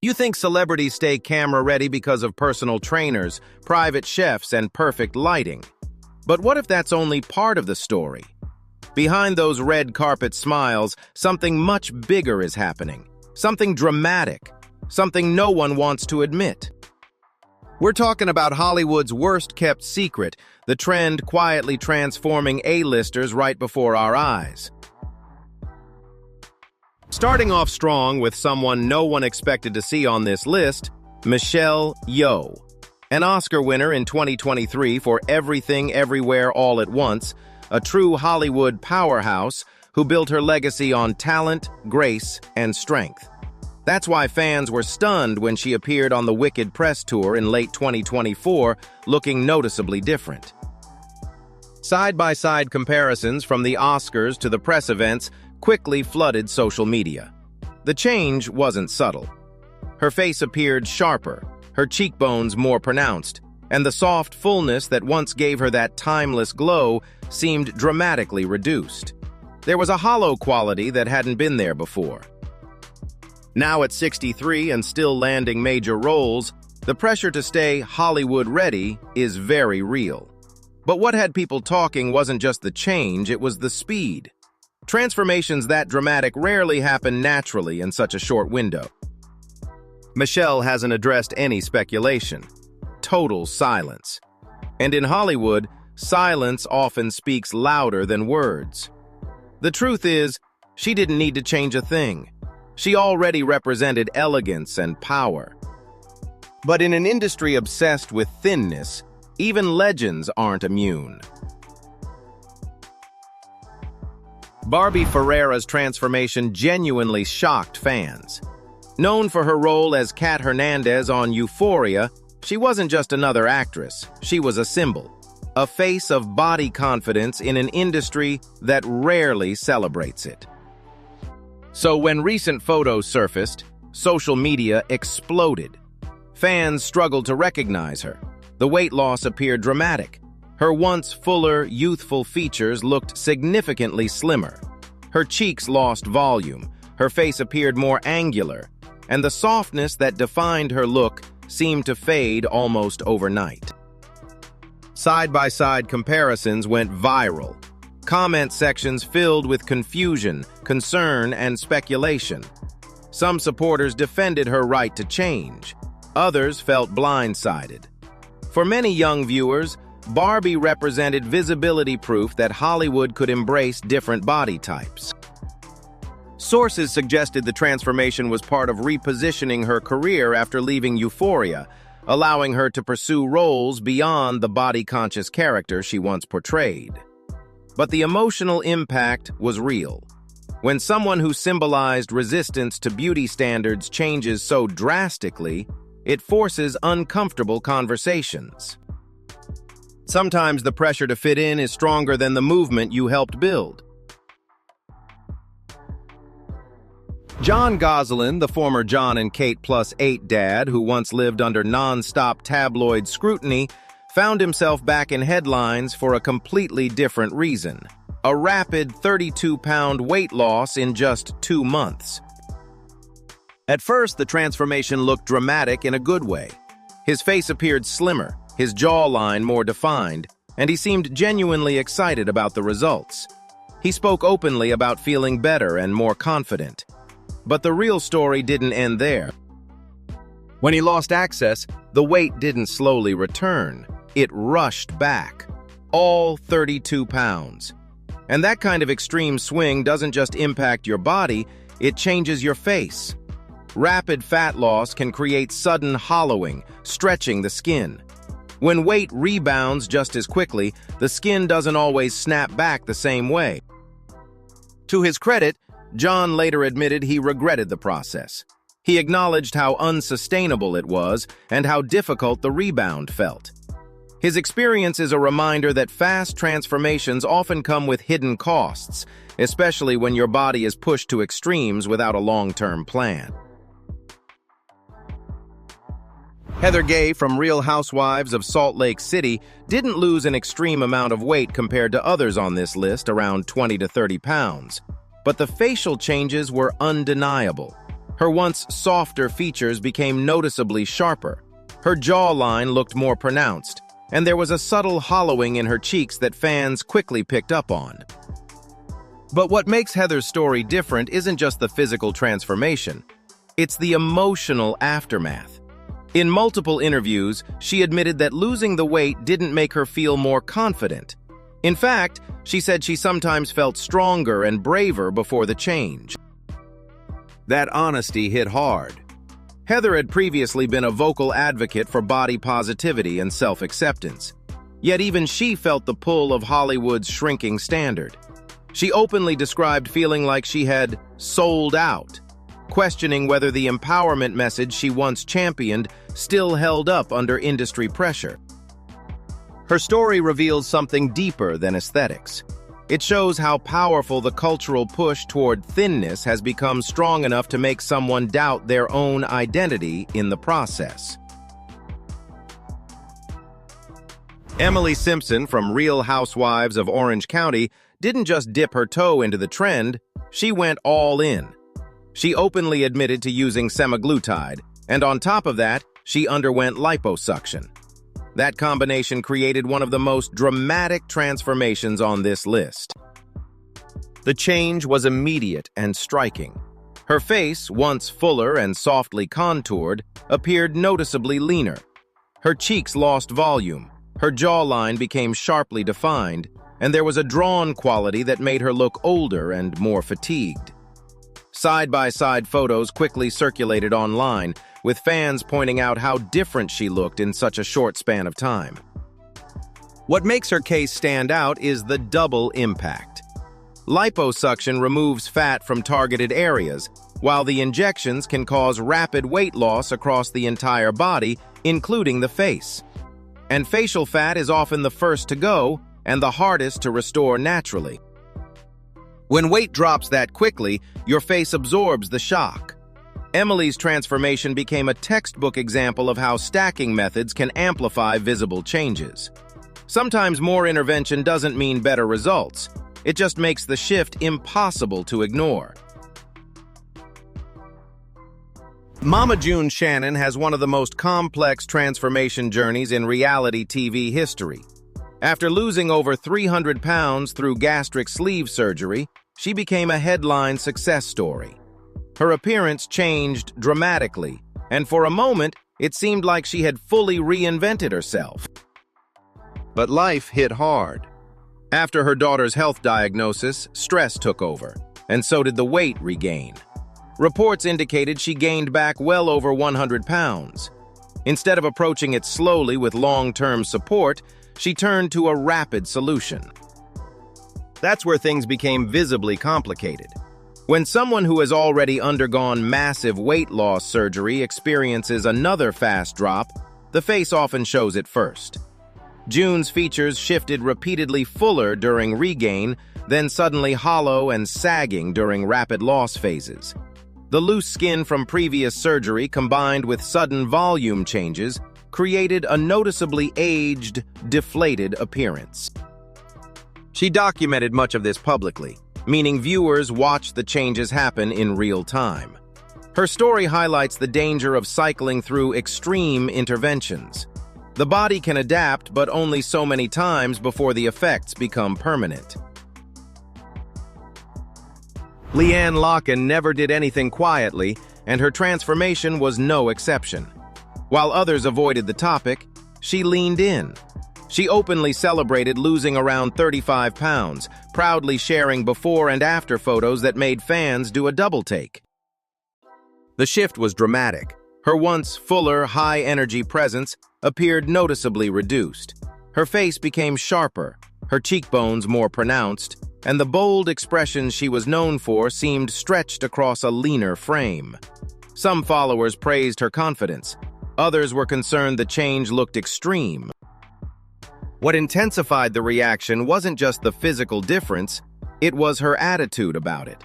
You think celebrities stay camera-ready because of personal trainers, private chefs, and perfect lighting. But what if that's only part of the story? Behind those red carpet smiles, something much bigger is happening. Something dramatic. Something no one wants to admit. We're talking about Hollywood's worst-kept secret, the trend quietly transforming A-listers right before our eyes. Starting off strong with someone no one expected to see on this list, Michelle Yeoh. An Oscar winner in 2023 for Everything Everywhere All at Once, a true Hollywood powerhouse who built her legacy on talent, grace, and strength. That's why fans were stunned when she appeared on the Wicked press tour in late 2024, looking noticeably different. Side-by-side comparisons from the Oscars to the press events quickly flooded social media. The change wasn't subtle. Her face appeared sharper, her cheekbones more pronounced, and the soft fullness that once gave her that timeless glow seemed dramatically reduced. There was a hollow quality that hadn't been there before. Now at 63 and still landing major roles, the pressure to stay Hollywood-ready is very real. But what had people talking wasn't just the change, it was the speed. Transformations that dramatic rarely happen naturally in such a short window. Michelle hasn't addressed any speculation. Total silence. And in Hollywood, silence often speaks louder than words. The truth is, she didn't need to change a thing. She already represented elegance and power. But in an industry obsessed with thinness, even legends aren't immune. Barbie Ferreira's transformation genuinely shocked fans. Known for her role as Kat Hernandez on Euphoria, she wasn't just another actress, she was a symbol. A face of body confidence in an industry that rarely celebrates it. So when recent photos surfaced, social media exploded. Fans struggled to recognize her. The weight loss appeared dramatic. Her once fuller, youthful features looked significantly slimmer. Her cheeks lost volume, her face appeared more angular, and the softness that defined her look seemed to fade almost overnight. Side-by-side comparisons went viral. Comment sections filled with confusion, concern, and speculation. Some supporters defended her right to change. Others felt blindsided. For many young viewers, Barbie represented visibility proof that Hollywood could embrace different body types. Sources suggested the transformation was part of repositioning her career after leaving Euphoria, allowing her to pursue roles beyond the body-conscious character she once portrayed. But the emotional impact was real. When someone who symbolized resistance to beauty standards changes so drastically, it forces uncomfortable conversations. Sometimes the pressure to fit in is stronger than the movement you helped build. Jon Gosselin, the former Jon and Kate +8 dad who once lived under non-stop tabloid scrutiny, found himself back in headlines for a completely different reason. A rapid 32-pound weight loss in just 2 months. At first, the transformation looked dramatic in a good way. His face appeared slimmer, his jawline more defined, and he seemed genuinely excited about the results. He spoke openly about feeling better and more confident. But the real story didn't end there. When he lost access, the weight didn't slowly return. It rushed back. All 32 pounds. And that kind of extreme swing doesn't just impact your body, it changes your face. Rapid fat loss can create sudden hollowing, stretching the skin. When weight rebounds just as quickly, the skin doesn't always snap back the same way. To his credit, Jon later admitted he regretted the process. He acknowledged how unsustainable it was and how difficult the rebound felt. His experience is a reminder that fast transformations often come with hidden costs, especially when your body is pushed to extremes without a long-term plan. Heather Gay from Real Housewives of Salt Lake City didn't lose an extreme amount of weight compared to others on this list, around 20 to 30 pounds. But the facial changes were undeniable. Her once softer features became noticeably sharper. Her jawline looked more pronounced, and there was a subtle hollowing in her cheeks that fans quickly picked up on. But what makes Heather's story different isn't just the physical transformation. It's the emotional aftermath. In multiple interviews, she admitted that losing the weight didn't make her feel more confident. In fact, she said she sometimes felt stronger and braver before the change. That honesty hit hard. Heather had previously been a vocal advocate for body positivity and self-acceptance. Yet even she felt the pull of Hollywood's shrinking standard. She openly described feeling like she had sold out, questioning whether the empowerment message she once championed still held up under industry pressure. Her story reveals something deeper than aesthetics. It shows how powerful the cultural push toward thinness has become strong enough to make someone doubt their own identity in the process. Emily Simpson from Real Housewives of Orange County didn't just dip her toe into the trend, she went all in. She openly admitted to using semaglutide, and on top of that, she underwent liposuction. That combination created one of the most dramatic transformations on this list. The change was immediate and striking. Her face, once fuller and softly contoured, appeared noticeably leaner. Her cheeks lost volume, her jawline became sharply defined, and there was a drawn quality that made her look older and more fatigued. Side-by-side photos quickly circulated online, with fans pointing out how different she looked in such a short span of time. What makes her case stand out is the double impact. Liposuction removes fat from targeted areas, while the injections can cause rapid weight loss across the entire body, including the face. And facial fat is often the first to go and the hardest to restore naturally. When weight drops that quickly, your face absorbs the shock. Emily's transformation became a textbook example of how stacking methods can amplify visible changes. Sometimes more intervention doesn't mean better results. It just makes the shift impossible to ignore. Mama June Shannon has one of the most complex transformation journeys in reality TV history. After losing over 300 pounds through gastric sleeve surgery, she became a headline success story. Her appearance changed dramatically, and for a moment, it seemed like she had fully reinvented herself. But life hit hard. After her daughter's health diagnosis, stress took over, and so did the weight regain. Reports indicated she gained back well over 100 pounds. Instead of approaching it slowly with long-term support, she turned to a rapid solution. That's where things became visibly complicated. When someone who has already undergone massive weight loss surgery experiences another fast drop, the face often shows it first. June's features shifted repeatedly fuller during regain, then suddenly hollow and sagging during rapid loss phases. The loose skin from previous surgery combined with sudden volume changes created a noticeably aged, deflated appearance. She documented much of this publicly, meaning viewers watched the changes happen in real time. Her story highlights the danger of cycling through extreme interventions. The body can adapt, but only so many times before the effects become permanent. LeeAnne Locken never did anything quietly, and her transformation was no exception. While others avoided the topic, she leaned in. She openly celebrated losing around 35 pounds, proudly sharing before and after photos that made fans do a double take. The shift was dramatic. Her once fuller, high-energy presence appeared noticeably reduced. Her face became sharper, her cheekbones more pronounced, and the bold expressions she was known for seemed stretched across a leaner frame. Some followers praised her confidence. Others were concerned the change looked extreme. What intensified the reaction wasn't just the physical difference, it was her attitude about it.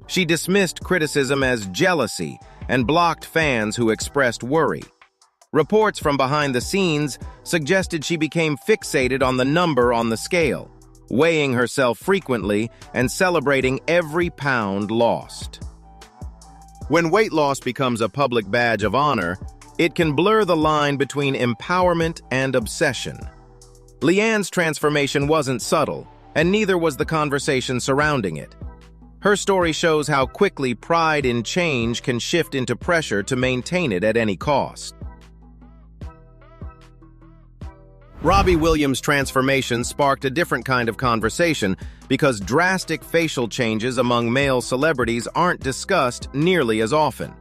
She dismissed criticism as jealousy and blocked fans who expressed worry. Reports from behind the scenes suggested she became fixated on the number on the scale, weighing herself frequently and celebrating every pound lost. When weight loss becomes a public badge of honor, it can blur the line between empowerment and obsession. LeeAnne's transformation wasn't subtle, and neither was the conversation surrounding it. Her story shows how quickly pride in change can shift into pressure to maintain it at any cost. Robbie Williams' transformation sparked a different kind of conversation because drastic facial changes among male celebrities aren't discussed nearly as often.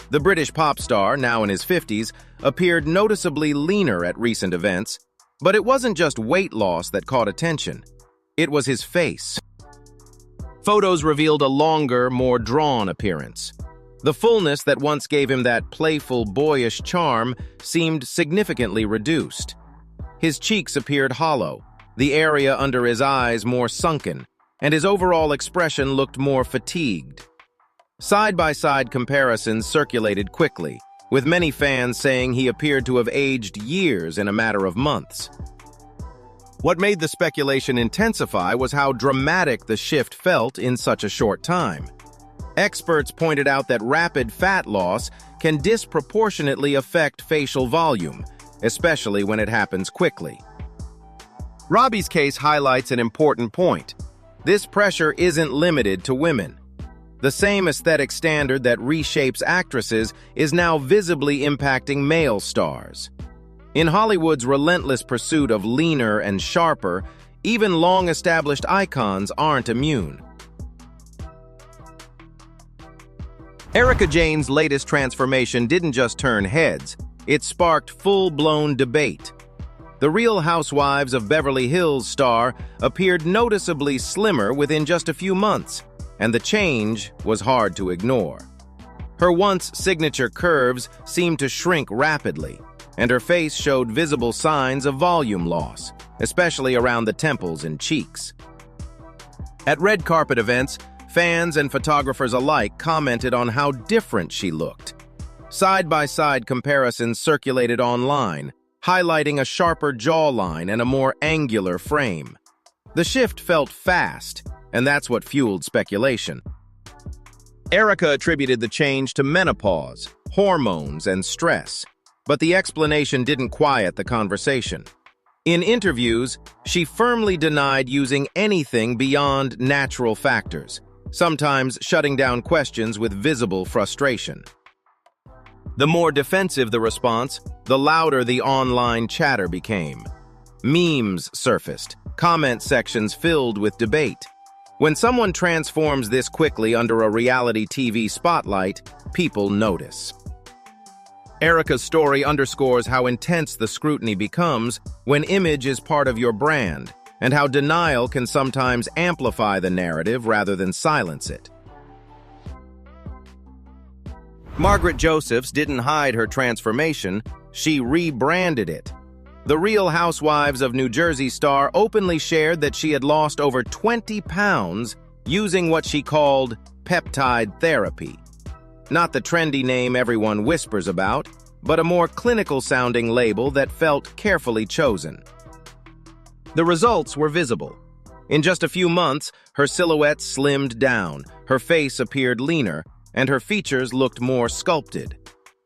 The British pop star, now in his 50s, appeared noticeably leaner at recent events, but it wasn't just weight loss that caught attention. It was his face. Photos revealed a longer, more drawn appearance. The fullness that once gave him that playful, boyish charm seemed significantly reduced. His cheeks appeared hollow, the area under his eyes more sunken, and his overall expression looked more fatigued. Side-by-side comparisons circulated quickly, with many fans saying he appeared to have aged years in a matter of months. What made the speculation intensify was how dramatic the shift felt in such a short time. Experts pointed out that rapid fat loss can disproportionately affect facial volume, especially when it happens quickly. Robbie's case highlights an important point. This pressure isn't limited to women. The same aesthetic standard that reshapes actresses is now visibly impacting male stars. In Hollywood's relentless pursuit of leaner and sharper, even long-established icons aren't immune. Erika Jayne's latest transformation didn't just turn heads, it sparked full-blown debate. The Real Housewives of Beverly Hills star appeared noticeably slimmer within just a few months, and the change was hard to ignore. Her once signature curves seemed to shrink rapidly, and her face showed visible signs of volume loss, especially around the temples and cheeks. At red carpet events, fans and photographers alike commented on how different she looked. Side-by-side comparisons circulated online, highlighting a sharper jawline and a more angular frame. The shift felt fast, and that's what fueled speculation. Erika attributed the change to menopause, hormones, and stress, but the explanation didn't quiet the conversation. In interviews, she firmly denied using anything beyond natural factors, sometimes shutting down questions with visible frustration. The more defensive the response, the louder the online chatter became. Memes surfaced, comment sections filled with debate. When someone transforms this quickly under a reality TV spotlight, people notice. Erika's story underscores how intense the scrutiny becomes when image is part of your brand, and how denial can sometimes amplify the narrative rather than silence it. Margaret Josephs didn't hide her transformation, she rebranded it. The Real Housewives of New Jersey star openly shared that she had lost over 20 pounds using what she called peptide therapy. Not the trendy name everyone whispers about, but a more clinical-sounding label that felt carefully chosen. The results were visible. In just a few months, her silhouette slimmed down, her face appeared leaner, and her features looked more sculpted.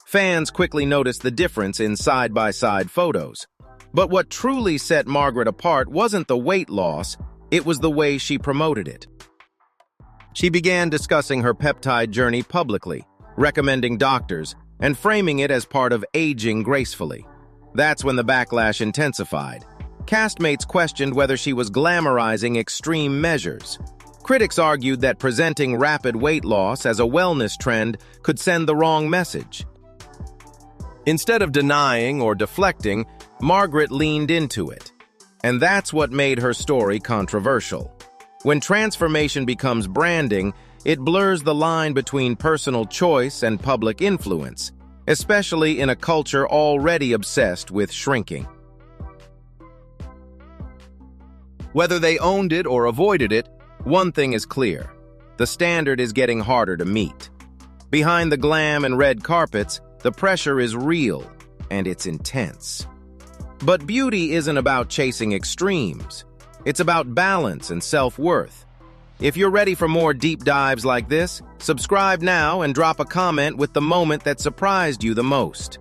Fans quickly noticed the difference in side-by-side photos. But what truly set Margaret apart wasn't the weight loss, it was the way she promoted it. She began discussing her peptide journey publicly, recommending doctors, and framing it as part of aging gracefully. That's when the backlash intensified. Castmates questioned whether she was glamorizing extreme measures. Critics argued that presenting rapid weight loss as a wellness trend could send the wrong message. Instead of denying or deflecting, Margaret leaned into it. And that's what made her story controversial. When transformation becomes branding, it blurs the line between personal choice and public influence, especially in a culture already obsessed with shrinking. Whether they owned it or avoided it, one thing is clear: the standard is getting harder to meet. Behind the glam and red carpets, the pressure is real, and it's intense. But beauty isn't about chasing extremes. It's about balance and self-worth. If you're ready for more deep dives like this, subscribe now and drop a comment with the moment that surprised you the most.